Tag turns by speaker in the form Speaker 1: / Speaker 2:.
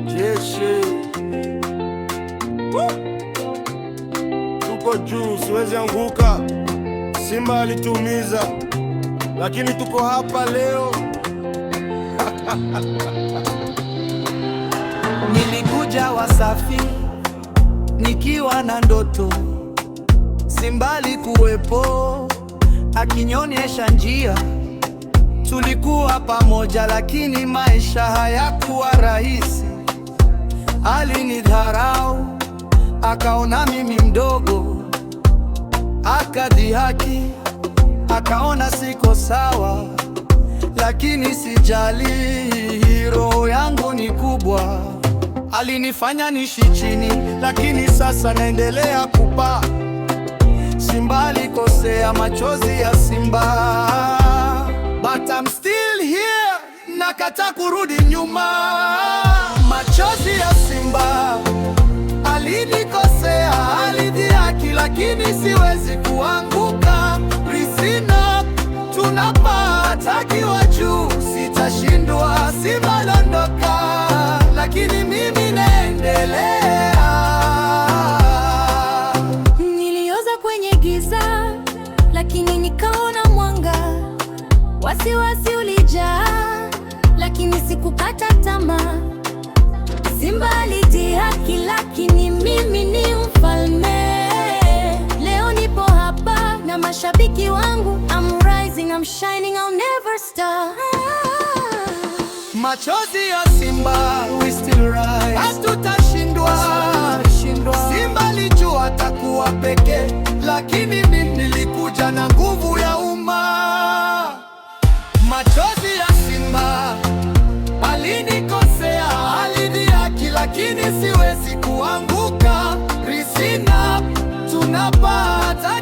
Speaker 1: Jeshi tuko juu, siwezi anguka. Simba alituumiza, lakini tuko hapa leo.
Speaker 2: Nilikuja Wasafi nikiwa na ndoto, Simba alikuwepo akinyonyesha njia. Tulikuwa pamoja, lakini maisha hayakuwa rahisi. Alinidharau, akaona mimi mdogo, akadhihaki, akaona siko sawa. Lakini sijali, roho yangu ni kubwa. Alinifanya nishi chini, lakini sasa naendelea kupaa. Simba alikosea, machozi ya simba, but I'm still here. Nakata kurudi nyuma. Machozi ya simba, alinikosea, alidhihaki, lakini siwezi kuanguka. Risina, tunapaa takiwa juu, sitashindwa. Simba londoka, lakini mimi naendelea.
Speaker 3: Nilioza kwenye giza, lakini nikaona mwanga. Wasiwasi ulijaa, lakini sikukata tamaa. Simba alidhihaki, lakini mimi ni mfalme. Leo nipo hapa na mashabiki wangu. I'm rising, I'm shining, I'll never stop.
Speaker 2: Machozi ya simba, we still rise. Hatutashindwa. Simba alijua atakuwa peke, lakini mimi nilikuja na nguvu ya umma. Machozi ya simba, alinikosea, alidhihaki, lakini siwezi kuanguka. Risina, tunapata